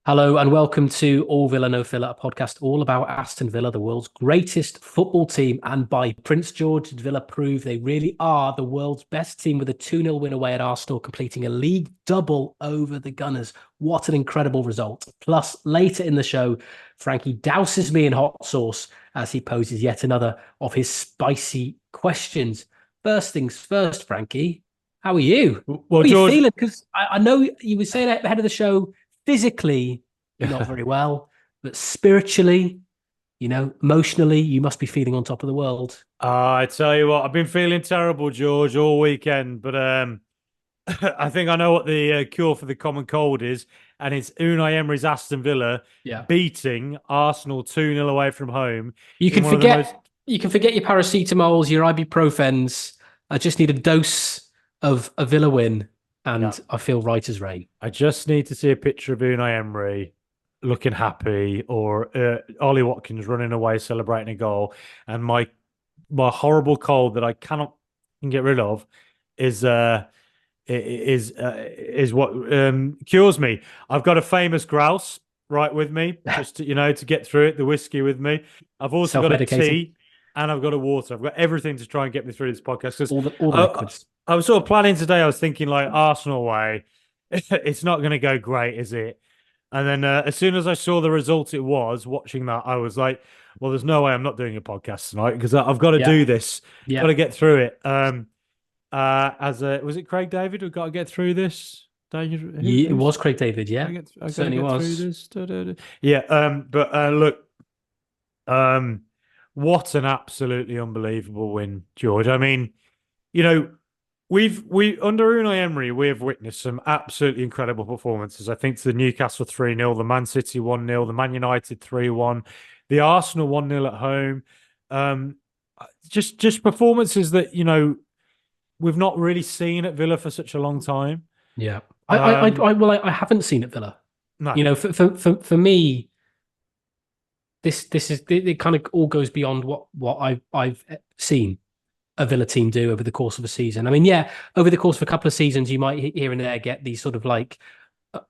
Hello and welcome to All Villa No Filler, a podcast all about Aston Villa, the world's greatest football team. And by Prince George, did Villa prove they really are the world's best team with a 2-0 win away at Arsenal, completing a league double over the Gunners. What an incredible result. Plus, later in the show, Frankie douses me in hot sauce as he poses yet another of his spicy questions. First things first, Frankie, how are you? Well, How are you George, feeling? Because I know you were saying ahead of the show, physically, you're not very well, but spiritually, emotionally, you must be feeling on top of the world. I tell you what, I've been feeling terrible, George, all weekend, but I think I know what the cure for the common cold is, and it's Unai Emery's Aston Villa Yeah. beating Arsenal 2-0 away from home You in can one of the most. forget your paracetamols, your ibuprofens. I just need a dose of a Villa win, Yeah, and I feel right as rain. I just need to see a picture of Unai Emery looking happy, or Ollie Watkins running away celebrating a goal, and my horrible cold that I cannot get rid of is is what cures me. I've got a famous grouse right with me, just to get through it. The whiskey with me. I've also got a Self-medicating, tea and I've got a water. I've got everything to try and get me through this podcast because all the I, liquids. I was sort of planning today. I was thinking like Arsenal way, it's not going to go great, is it? And then as soon as I saw the result, it was watching that. I was like, well, there's no way I'm not doing a podcast tonight because I've got to Yeah, do this. Got yeah. to get through it. As was it Craig David? We've got to get through this. It was Craig David. Yeah, I got to certainly get through was. this. Da, da, da. Yeah. But look. Um, what an absolutely unbelievable win, George. I mean, you know, we under Unai Emery, we have witnessed some absolutely incredible performances. I think to the Newcastle 3-0, the Man City 1-0, the Man United 3-1, the Arsenal 1-0 at home. Um, just performances that, we've not really seen at Villa for such a long time. Yeah, Um, I haven't seen it, Villa. no, For me, this is it kind of all goes beyond what I've seen a Villa team do over the course of a season. I mean, yeah, over the course of a couple of seasons, you might here and there get these sort of like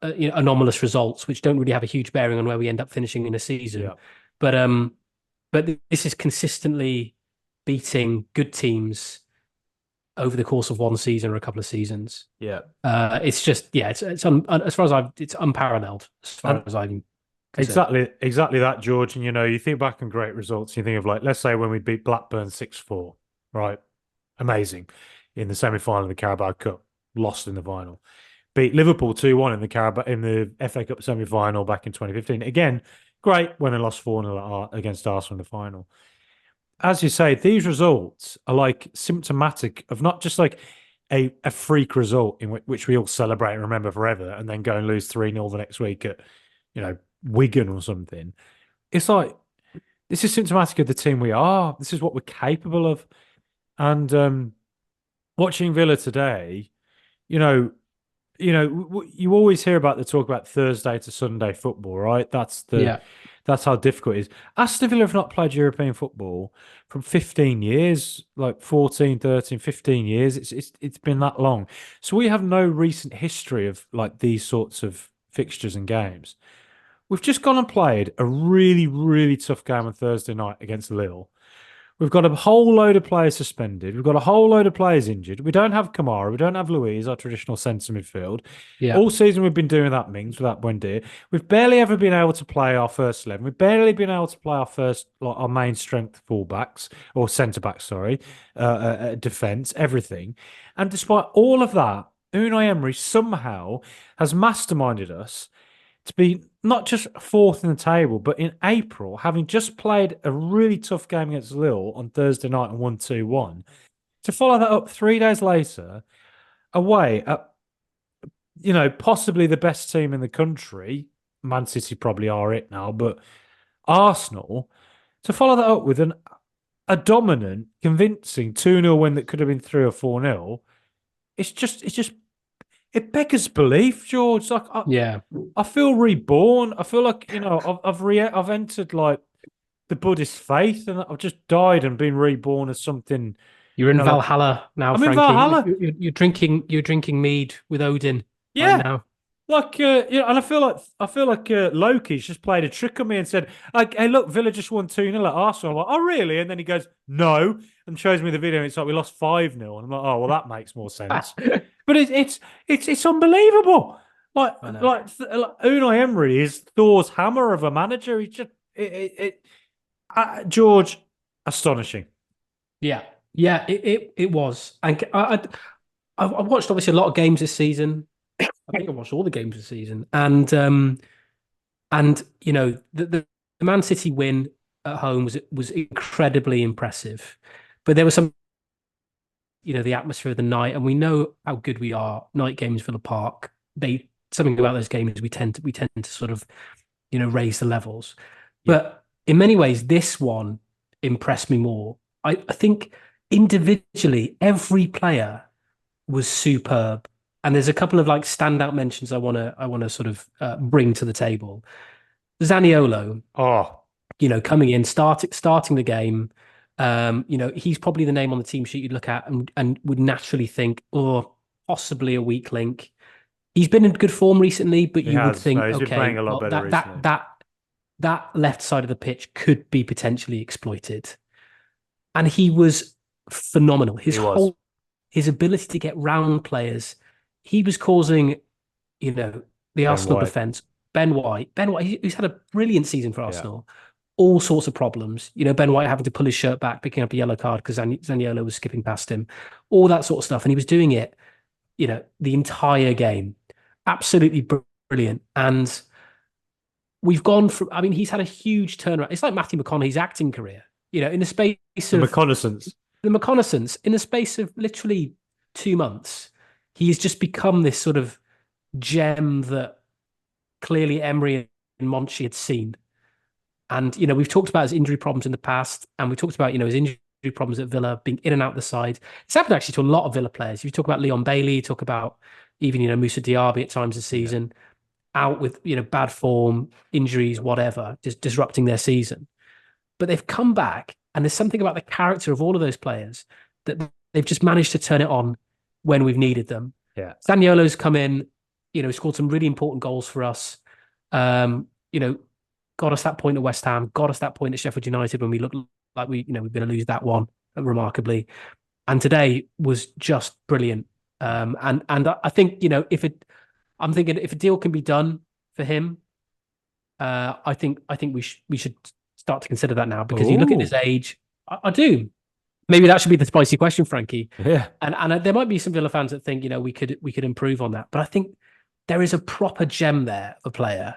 anomalous results, which don't really have a huge bearing on where we end up finishing in a season. yeah, But um, but this is consistently beating good teams over the course of one season or a couple of seasons. yeah. It's just as far as it's unparalleled as far And as I'm concerned. exactly that, George. And you think back on great results, you think of like, let's say when we beat Blackburn 6-4, right? Amazing. In the semi-final of the Carabao Cup, lost in the final. Beat Liverpool 2-1 in the FA Cup semi-final back in 2015. Again, great when they lost 4-0 against Arsenal in the final. As you say, these results are like symptomatic of not just like a freak result in which we all celebrate and remember forever, and then go and lose 3-0 the next week at, Wigan or something. It's like this is symptomatic of the team we are. This is what we're capable of. And watching Villa today, you know, you always hear about the talk about Thursday to Sunday football, right? Yeah. That's how difficult it is. Aston Villa have not played European football from 15 years, like 14, 13, 15 years. It's been that long. So we have no recent history of like these sorts of fixtures and games. We've just gone and played a really, really tough game on Thursday night against Lille. We've got a whole load of players suspended. We've got a whole load of players injured. We don't have Kamara. We don't have Louise, our traditional centre midfield. Yeah. All season we've been doing that, Mings, without Buendia. We've barely ever been able to play our first 11. We've barely been able to play our first, like, our main strength fullbacks, or centre backs, sorry, defence, everything. And despite all of that, Unai Emery somehow has masterminded us to be not just fourth in the table, but in April, having just played a really tough game against Lille on Thursday night and won 2-1, to follow that up 3 days later, away at, possibly the best team in the country. Man City probably are it now, but Arsenal, to follow that up with a dominant, convincing 2-0 win that could have been 3 or 4-0, it's just it beggars belief, George. Like Yeah. I feel reborn. I feel like I've entered like the Buddhist faith, and I've just died and been reborn as something. You're in Like Valhalla now, I'm in Frankie. Valhalla. You're drinking mead with Odin right Yeah, now. And I feel like Loki's just played a trick on me and said, "Hey, look, Villa just won 2-0 at Arsenal." I'm like, "Oh, really?" And then he goes, "No," and shows me the video. And it's like we lost 5-0, and I'm like, "Oh, well, that makes more sense." But it's unbelievable. Like Unai Emery is Thor's hammer of a manager. He just George, astonishing. Yeah, it was. And I watched obviously a lot of games this season. I think I watched all the games this season, and you know the Man City win at home was incredibly impressive, but there was some, the atmosphere of the night, and we know how good we are. Night games, Villa Park, something about those games we tend to sort of raise the levels, but in many ways this one impressed me more. I think individually every player was superb. And there's a couple of like standout mentions I want to sort of bring to the table. Zaniolo, Oh, coming in, starting the game. He's probably the name on the team sheet you'd look at and would naturally think, oh, possibly a weak link. He's been in good form recently, but you would think, no, he's been okay, playing a lot well, better recently. that left side of the pitch could be potentially exploited. And he was phenomenal. His ability to get round players, he was causing, the Arsenal defense. Ben White, who's had a brilliant season for Arsenal, all sorts of problems. Ben White having to pull his shirt back, picking up a yellow card because Zaniolo was skipping past him, all that sort of stuff. And he was doing it, the entire game. Absolutely brilliant. And we've gone from, he's had a huge turnaround. It's like Matthew McConaughey's acting career, in the space of the reconnaissance, in the space of literally 2 months, he has just become this sort of gem that clearly Emery and Monchi had seen. And, we've talked about his injury problems in the past, and we talked about, his injury problems at Villa, being in and out the side. It's happened actually to a lot of Villa players. If you talk about Leon Bailey, you talk about even, Moussa Diaby at times this season, out with, bad form, injuries, whatever, just disrupting their season. But they've come back, and there's something about the character of all of those players that they've just managed to turn it on when we've needed them. Yeah. Zaniolo's come in, scored some really important goals for us. Got us that point at West Ham, got us that point at Sheffield United when we looked like we're going to lose that one remarkably. And today was just brilliant. And I think, I'm thinking if a deal can be done for him, I think we should start to consider that now, because you look at his age. I do. Maybe that should be the spicy question, Frankie. Yeah. And there might be some Villa fans that think, we could improve on that. But I think there is a proper gem there, a player.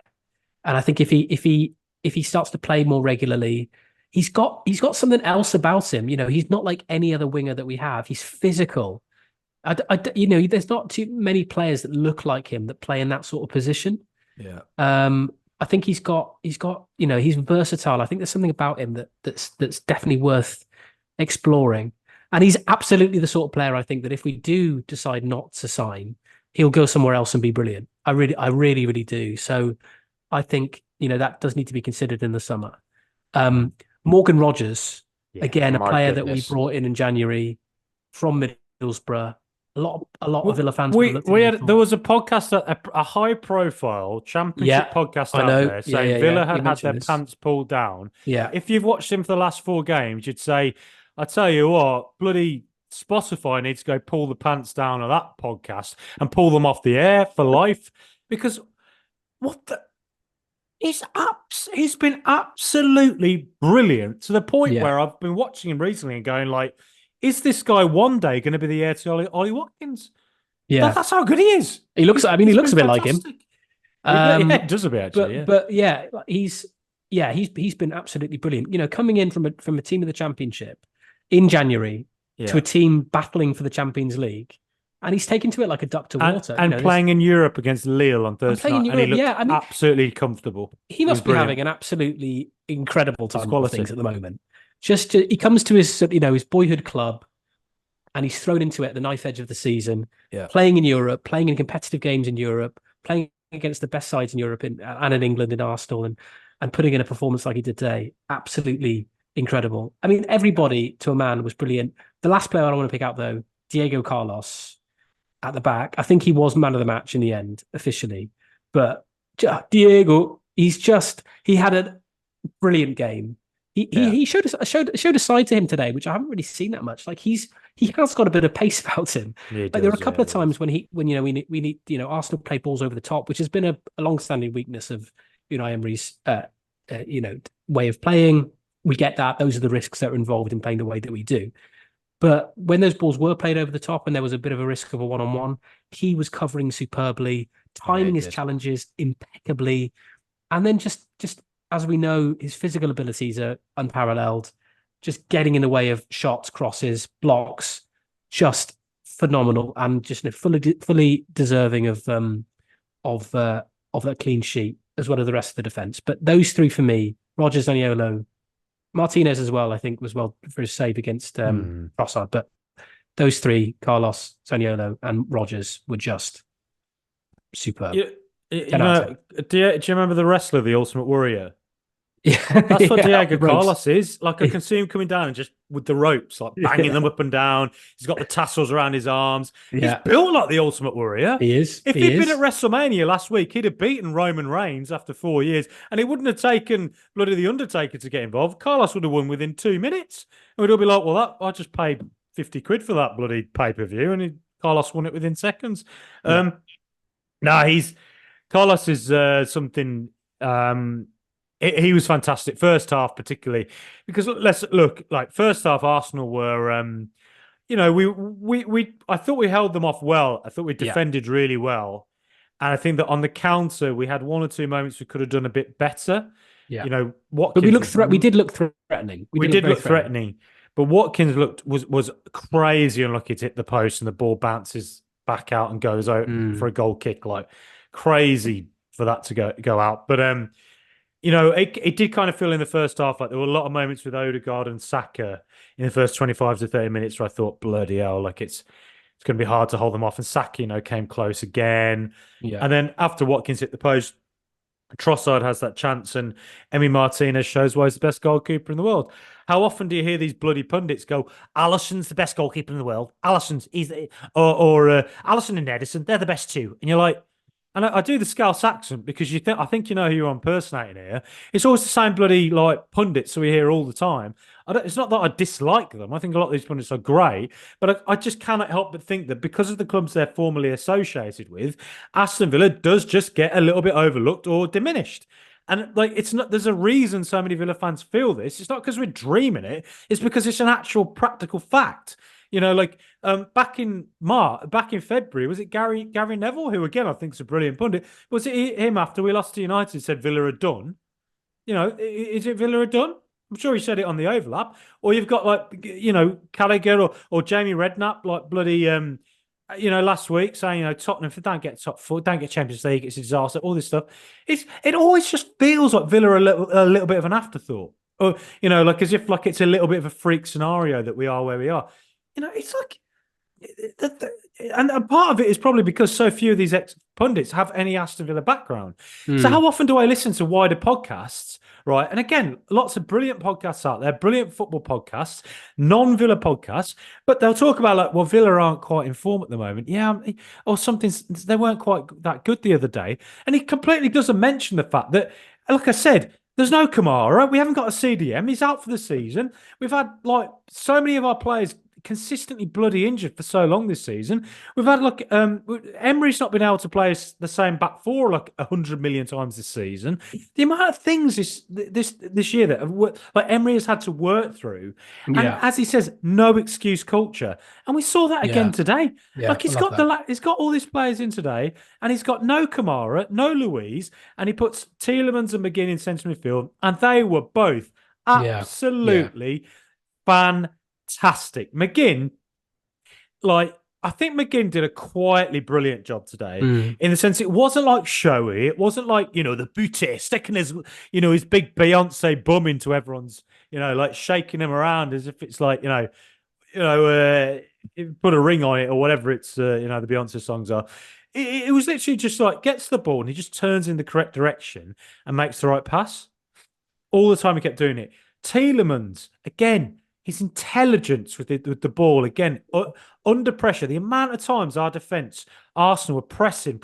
And I think if he starts to play more regularly, he's got something else about him. He's not like any other winger that we have. He's physical. There's not too many players that look like him that play in that sort of position. Yeah. I think he's versatile. I think there's something about him that's definitely worth exploring. And he's absolutely the sort of player, I think, that if we do decide not to sign, he'll go somewhere else and be brilliant. I really, really do. So I think, that does need to be considered in the summer. Morgan Rogers, again, a player that we brought in January from Middlesbrough. A lot of Villa fans. There was a podcast, a high-profile championship podcast out there saying Villa had their pants pulled down. Yeah. If you've watched him for the last 4 games, you'd say, I tell you what, bloody Spotify needs to go pull the pants down of that podcast and pull them off the air for life, because he's been absolutely brilliant, to the point where I've been watching him recently and going like, is this guy one day going to be the heir to Ollie Watkins? Yeah, that's how good he is. He looks a bit like him. It does a bit actually. But he's been absolutely brilliant. Coming in from a team of the Championship in January to a team battling for the Champions League, and he's taken to it like a duck to water. And playing in Europe against Lille on Thursday night, and he looked absolutely comfortable. He must be having an absolutely incredible time of things at the moment. He comes to his boyhood club, and he's thrown into it at the knife edge of the season, playing in Europe, playing in competitive games in Europe, playing against the best sides in Europe and in England in Arsenal, and putting in a performance like he did today. Absolutely incredible. Everybody to a man was brilliant. The last player I want to pick out, though, Diego Carlos at the back. I think he was man of the match in the end, officially. But Diego, he had a brilliant game. He showed a side to him today, which I haven't really seen that much. Like he has got a bit of pace about him. Yeah, Like there were a couple of times when we need Arsenal play balls over the top, which has been a long-standing weakness of Emery's way of playing. We get that. Those are the risks that are involved in playing the way that we do. But when those balls were played over the top and there was a bit of a risk of a one-on-one, he was covering superbly, timing his challenges impeccably. And then just as we know, his physical abilities are unparalleled. Just getting in the way of shots, crosses, blocks, just phenomenal, and just fully deserving of that clean sheet as well as the rest of the defense. But those three for me, Rogers, Zaniolo, Martinez as well, I think was well for his save against Trossard. But those three, Carlos, Zaniolo, and Rogers, were just superb. Do you remember the wrestler, the Ultimate Warrior? Yeah, That's what Diego Carlos is. Like, I can see him coming down and just with the ropes, like banging them up and down. He's got the tassels around his arms. He's built like the Ultimate Warrior. He is. If he'd been at WrestleMania last week, he'd have beaten Roman Reigns after 4 years, and it wouldn't have taken bloody The Undertaker to get involved. Carlos would have won within 2 minutes. And we'd all be like, well, I just paid 50 quid for that bloody pay-per-view, and Carlos won it within seconds. Carlos is something... He was fantastic first half, particularly because let's look, like, first half Arsenal were, I thought we held them off well. I thought we defended really well, and I think that on the counter we had one or two moments we could have done a bit better. Yeah, Watkins, but we did look threatening. We did look threatening, but Watkins was crazy unlucky to hit the post, and the ball bounces back out and goes out for a goal kick, like crazy for that to go out. But it did kind of feel in the first half like there were a lot of moments with Odegaard and Saka in the first 25 to 30 minutes where I thought, bloody hell, like it's going to be hard to hold them off. And Saka, came close again. Yeah. And then after Watkins hit the post, Trossard has that chance, and Emi Martinez shows why he's the best goalkeeper in the world. How often do you hear these bloody pundits go, Alisson's the best goalkeeper in the world? Alisson's or Alisson and Edison, they're the best two. And you're like, and I do the Scouse accent because I think you know who you're impersonating here. It's always the same bloody like pundits that we hear all the time. It's not that I dislike them. I think a lot of these pundits are great, but I just cannot help but think that because of the clubs they're formerly associated with, Aston Villa does just get a little bit overlooked or diminished. And like, it's not. There's a reason so many Villa fans feel this. It's not because we're dreaming it. It's because it's an actual practical fact. Back in February, was it Gary Neville, who again I think is a brilliant pundit? Was it him after we lost to United said Villa are done? Is it Villa are done? I'm sure he said it on the overlap. Or you've got Gallagher or Jamie Redknapp, like bloody last week saying Tottenham, if they don't get top four, don't get Champions League, it's a disaster. All this stuff. It always just feels like Villa are a little bit of an afterthought, or like as if like it's a little bit of a freak scenario that we are where we are. It's like, and part of it is probably because so few of these ex-pundits have any Aston Villa background. So how often do I listen to wider podcasts, right? And again, lots of brilliant podcasts out there, brilliant football podcasts, non-Villa podcasts, but they'll talk about like, well, Villa aren't quite in form at the moment. Yeah, or something, they weren't quite that good the other day. And he completely doesn't mention the fact that, like I said, there's no Kamara. We haven't got a CDM. He's out for the season. We've had like so many of our players consistently bloody injured for so long this season. We've had Emery's not been able to play the same back four like 100 million times this season. The amount of things this year that Emery has had to work through, and as he says, no excuse culture, and we saw that again today. Yeah, he's got all these players in today, and he's got no Kamara, no Louise, and he puts Tielemans and McGinn in centre midfield, and they were both absolutely fantastic. McGinn, I think McGinn did a quietly brilliant job today in the sense it wasn't like showy. It wasn't like, the booty sticking his big Beyonce bum into everyone's, like shaking him around as if it's like, put a ring on it or whatever it's, the Beyonce songs are. It was literally just like gets the ball and he just turns in the correct direction and makes the right pass. All the time he kept doing it. Tielemans, again, his intelligence with the ball, again, under pressure. The amount of times our defence, Arsenal were pressing.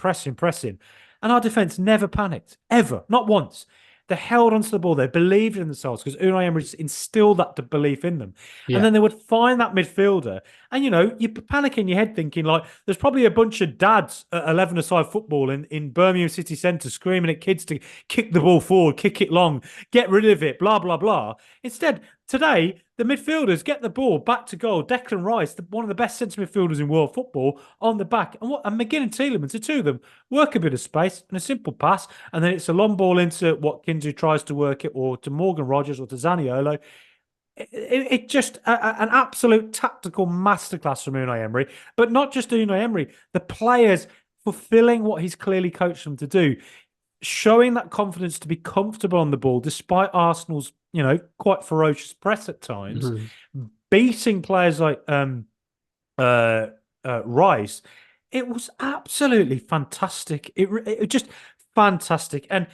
And our defence never panicked, ever, not once. They held onto the ball. They believed in themselves because Unai Emery just instilled that belief in them. Yeah. And then they would find that midfielder. And, you panic in your head thinking, like, there's probably a bunch of dads at 11-a-side football in Birmingham City Centre screaming at kids to kick the ball forward, kick it long, get rid of it, blah, blah, blah. Instead, today, the midfielders get the ball back to goal. Declan Rice, one of the best centre midfielders in world football, on the back. And McGinn and Tielemans, the two of them, work a bit of space and a simple pass. And then it's a long ball into Watkins, who tries to work it, or to Morgan Rogers, or to Zaniolo. It just an absolute tactical masterclass from Unai Emery. But not just Unai Emery, the players fulfilling what he's clearly coached them to do, showing that confidence to be comfortable on the ball, despite Arsenal's, quite ferocious press at times, beating players like Rice. It was absolutely fantastic. It just fantastic. And,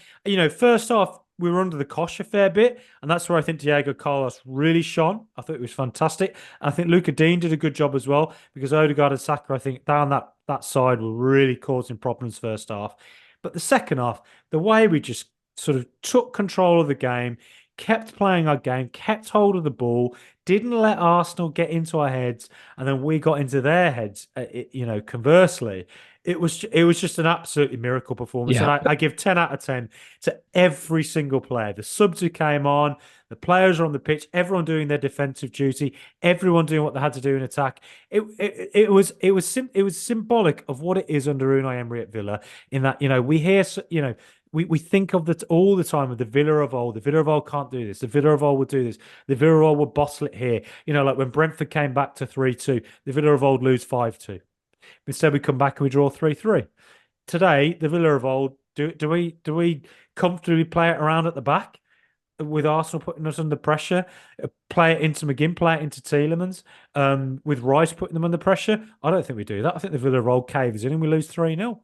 first off, we were under the cosh a fair bit, and that's where I think Diego Carlos really shone. I thought it was fantastic. I think Luca Dean did a good job as well, because Odegaard and Saka, I think, down that side were really causing problems first half. But the second half, the way we just sort of took control of the game, kept playing our game, kept hold of the ball, didn't let Arsenal get into our heads, and then we got into their heads, conversely. It was just an absolutely miracle performance. Yeah. And I give 10 out of 10 to every single player. The subs who came on, the players are on the pitch, everyone doing their defensive duty, everyone doing what they had to do in attack. It was symbolic of what it is under Unai Emery at Villa, in that, we hear, we think of that all the time with the Villa of old. The Villa of old can't do this. The Villa of old would do this. The Villa of old would bottle it here. Like when Brentford came back to 3-2, the Villa of old lose 5-2. Instead, we come back and we draw 3-3. Today, the Villa of old, do we comfortably play it around at the back with Arsenal putting us under pressure? Play it into McGinn, play it into Tielemans, with Rice putting them under pressure? I don't think we do that. I think the Villa of old caves in and we lose 3-0.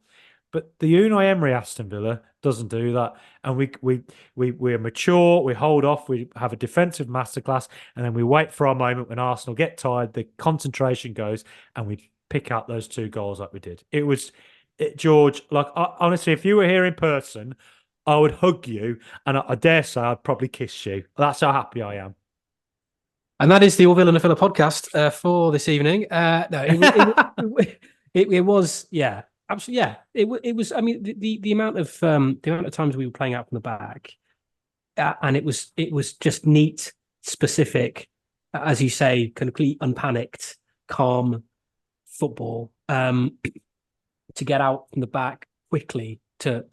But the Unai Emery Aston Villa doesn't do that. And we're mature, we hold off, we have a defensive masterclass, and then we wait for our moment when Arsenal get tired, the concentration goes, and we pick out those 2 goals like we did. George, honestly, if you were here in person, I would hug you, and I dare say I'd probably kiss you. That's how happy I am. And that is the All Villa and Villa podcast for this evening. It was, yeah. Absolutely, yeah. It was. I mean, the amount of times we were playing out from the back, and it was just neat, specific, as you say, complete unpanicked, calm football. To get out from the back quickly to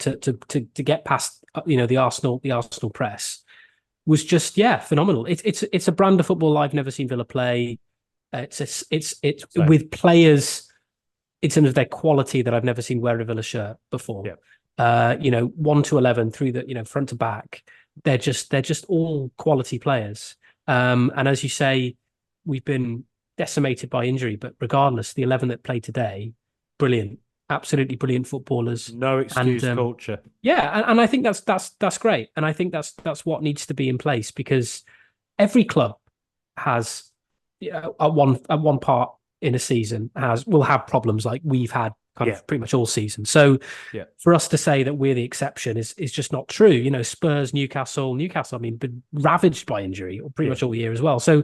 get past the Arsenal press was just phenomenal. It's a brand of football I've never seen Villa play. It's with players in terms of their quality that I've never seen wear a Villa shirt before. Yeah. 1 to 11 through the front to back. They're just all quality players. And as you say, we've been decimated by injury, but regardless, the 11 that played today, brilliant, absolutely brilliant footballers. No excuse culture. Yeah, and I think that's great, and I think that's what needs to be in place, because every club has at one part in a season will have problems like we've had kind of pretty much all season. So for us to say that we're the exception is just not true. Spurs, Newcastle, I mean, been ravaged by injury pretty much all year as well. So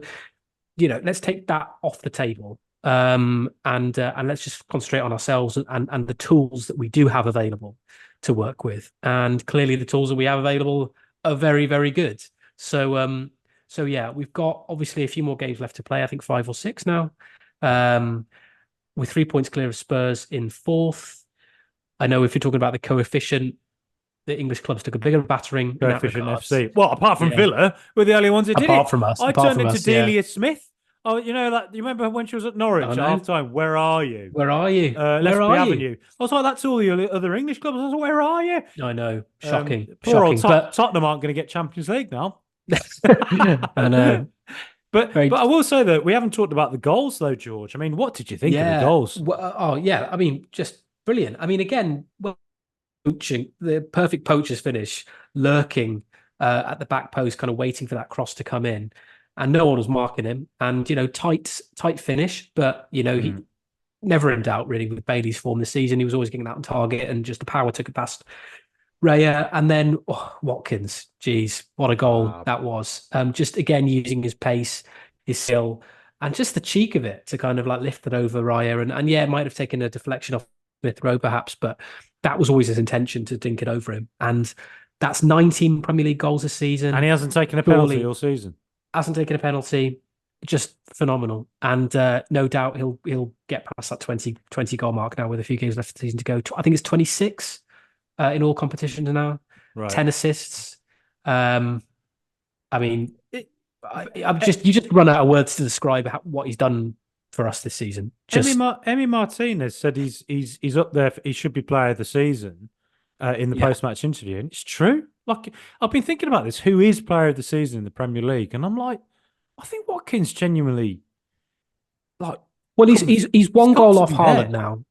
let's take that off the table, and let's just concentrate on ourselves and the tools that we do have available to work with. And clearly, the tools that we have available are very, very good. So yeah, we've got obviously a few more games left to play. I think 5 or 6 now. We're 3 points clear of Spurs in 4th. I know if you're talking about the coefficient, the English clubs took a bigger battering. Coefficient FC. Well, apart from Villa, we're the only ones that did it. Apart from us. I turned into Delia Smith. Oh, you remember when she was at Norwich at half time? Where are you? Where are you? Where are Avenue. You? I was like, that's all the other English clubs. I was like, where are you? I know. Shocking. Poor Shocking. Old Tottenham aren't going to get Champions League now. I know. But I will say that we haven't talked about the goals, though, George. I mean, what did you think of the goals? Well, I mean, just brilliant. I mean, again, poaching, the perfect poacher's finish, lurking at the back post, kind of waiting for that cross to come in, and no one was marking him. And tight finish, but never in doubt really with Bailey's form this season. He was always getting out on target, and just the power took it past Raya. And then Watkins, geez, what a goal that was. Just again using his pace, his skill, and just the cheek of it to kind of like lift it over Raya. And yeah, it might have taken a deflection off Smith Rowe perhaps, but that was always his intention to dink it over him. And that's 19 Premier League goals this season. And he hasn't taken a penalty all season. Hasn't taken a penalty. Just phenomenal. And no doubt he'll get past that 20 goal mark now with a few games left of the season to go. I think it's 26 in all competitions now. Right. 10 assists. I mean, you just run out of words to describe what he's done for us this season. Emi Martinez said he's up there. He should be player of the season in the post-match interview, and it's true. Like, I've been thinking about this. Who is player of the season in the Premier League? And I'm like, I think Watkins genuinely, like, well, he's one goal off Haaland now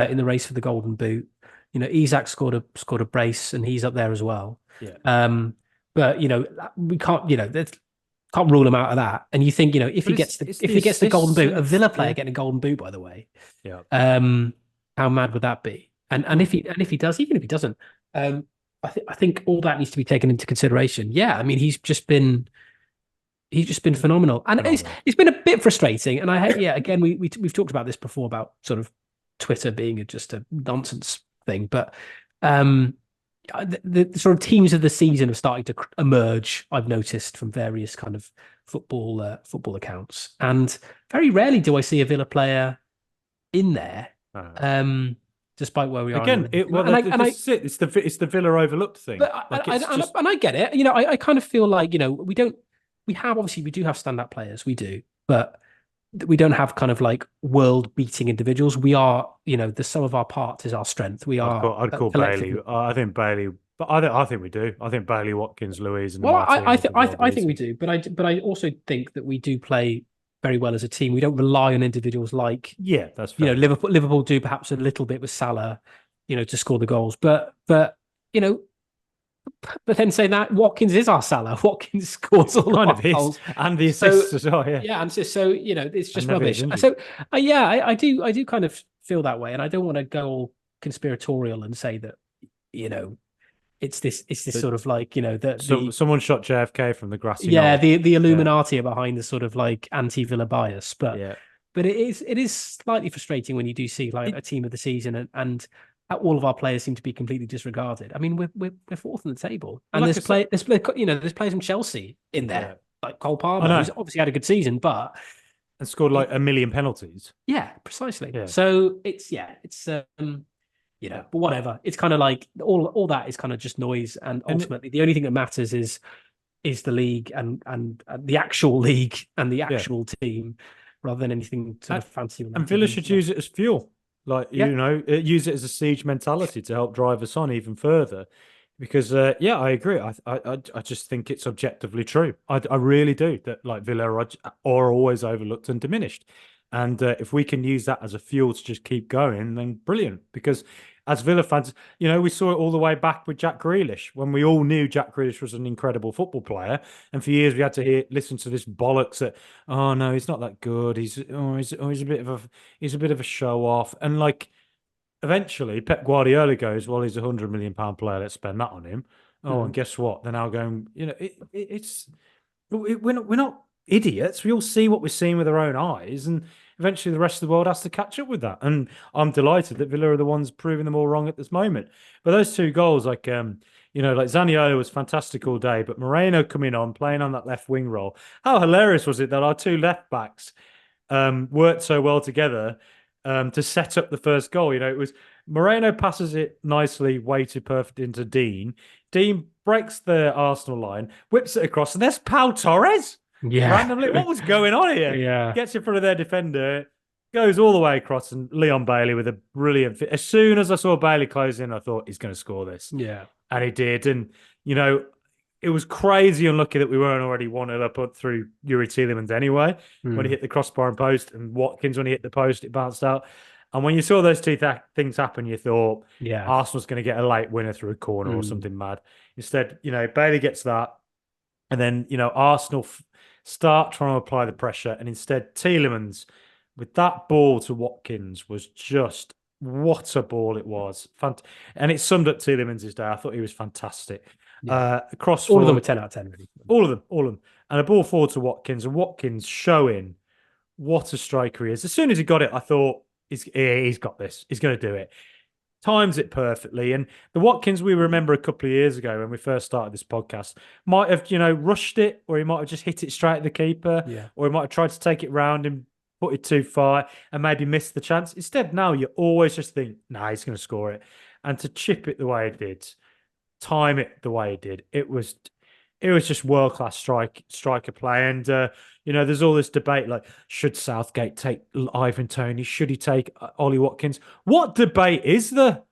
in the race for the Golden Boot. You know, Isak scored a brace, and he's up there as well. Yeah. But you know, we can't rule him out of that. And you think, you know, if he gets the Golden Boot, a Villa player getting a Golden Boot, by the way. Yeah. How mad would that be? And if he does, even if he doesn't, I think all that needs to be taken into consideration. Yeah, I mean, he's just been phenomenal, and it's been a bit frustrating. And again, we've talked about this before about sort of Twitter being just a nonsense thing, but the sort of teams of the season have started to emerge. I've noticed from various kind of football accounts, and very rarely do I see a Villa player in there. Despite where we are again, it's the Villa overlooked thing. But and I get it. You know, I kind of feel like, you know, we do have standout players, we do, but we don't have kind of like world beating individuals. We are, you know, the sum of our parts is our strength. I'd call Bailey. I think Bailey, but I think we do. I think Bailey, Watkins, Louise, and I think we do. But I also think that we do play very well as a team. We don't rely on individuals like, that's fair. You know, Liverpool do perhaps a little bit with Salah, you know, to score the goals. But you know, but then saying that, Watkins is our Salah. Watkins scores all kind of goals and the assists as well. And so you know, it's just rubbish. So I do kind of feel that way, and I don't want to go all conspiratorial and say that, you know, it's this sort of like, you know, that someone shot JFK from the grassy knoll. The Illuminati are behind the sort of like anti-Villa bias, but it is slightly frustrating when you do see like a team of the season and all of our players seem to be completely disregarded. I mean, we're fourth on the table, and there's players from Chelsea in there, like Cole Palmer, who's obviously had a good season, but and scored like 1 million penalties. Yeah, precisely. Yeah. So it's you know, but whatever. It's kind of like all that is kind of just noise, and ultimately the only thing that matters is the league and the actual league and the actual team, rather than anything sort of fancy. And Villa should use it as fuel, like you know, use it as a siege mentality to help drive us on even further. Because I agree. I just think it's objectively true. I really do, that like Villa are always overlooked and diminished. And if we can use that as a fuel to just keep going, then brilliant. Because as Villa fans, you know, we saw it all the way back with Jack Grealish, when we all knew Jack Grealish was an incredible football player. And for years we had to listen to this bollocks that, oh no, he's not that good. He's a bit of a show off. And like, eventually Pep Guardiola goes, well, he's £100 million player. Let's spend that on him. Oh, and guess what? They're now going, you know, we're not idiots. We all see what we're seeing with our own eyes, and eventually the rest of the world has to catch up with that. And I'm delighted that Villa are the ones proving them all wrong at this moment. But those two goals, like you know, like Zaniolo was fantastic all day, but Moreno coming on, playing on that left wing role. How hilarious was it that our two left backs worked so well together to set up the first goal? You know, it was Moreno passes it nicely, way too perfect into Dean. Dean breaks the Arsenal line, whips it across, and there's Pau Torres. Yeah. Randomly, what was going on here? Yeah. Gets in front of their defender, goes all the way across, and Leon Bailey with a brilliant fit. As soon as I saw Bailey close in, I thought he's going to score this. Yeah. And he did. And, you know, it was crazy unlucky that we weren't already 1-0 up through Youri Tielemans anyway, when he hit the crossbar and post, and Watkins, when he hit the post, it bounced out. And when you saw those two things happen, you thought, Arsenal's going to get a late winner through a corner or something mad. Instead, you know, Bailey gets that. And then, you know, Arsenal start trying to apply the pressure, and instead Tielemans with that ball to Watkins was just what a ball it was. And it summed up Tielemans' day. I thought he was fantastic. Yeah. Cross All of them forward, were 10 out of 10, really. all of them, all of them. And a ball forward to Watkins, and Watkins showing what a striker he is. As soon as he got it, I thought, he's got this. He's going to do it. Times it perfectly. And the Watkins we remember a couple of years ago when we first started this podcast might have, rushed it, or he might have just hit it straight at the keeper, or he might have tried to take it round and put it too far and maybe missed the chance. Instead, now you always just think, nah, he's going to score it. And to chip it the way it did, time it the way it did, it was just world-class striker play. And, there's all this debate, like, should Southgate take Ivan Toney? Should he take Ollie Watkins? What debate is there?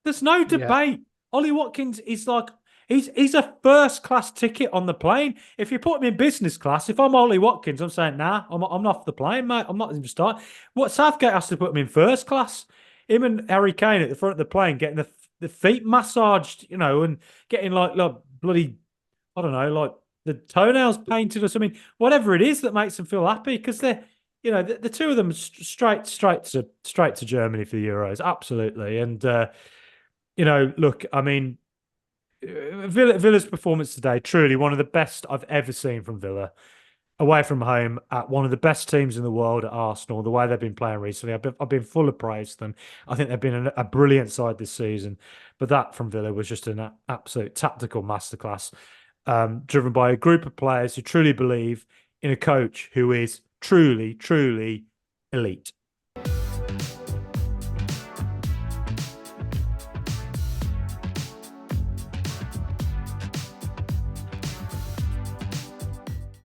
There's no debate. Yeah. Ollie Watkins is like, he's a first-class ticket on the plane. If you put him in business class, if I'm Ollie Watkins, I'm saying, nah, I'm off the plane, mate. I'm not even starting. What, Southgate has to put him in first class? Him and Harry Kane at the front of the plane getting the feet massaged, and getting like bloody, I don't know, like the toenails painted or something, whatever it is that makes them feel happy, because they're, the two of them straight to Germany for the Euros, absolutely. And look, I mean, Villa's performance today, truly one of the best I've ever seen from Villa. Away from home at one of the best teams in the world at Arsenal, the way they've been playing recently, I've been full of praise to them. I think they've been a brilliant side this season. But that from Villa was just an absolute tactical masterclass, driven by a group of players who truly believe in a coach who is truly, truly elite.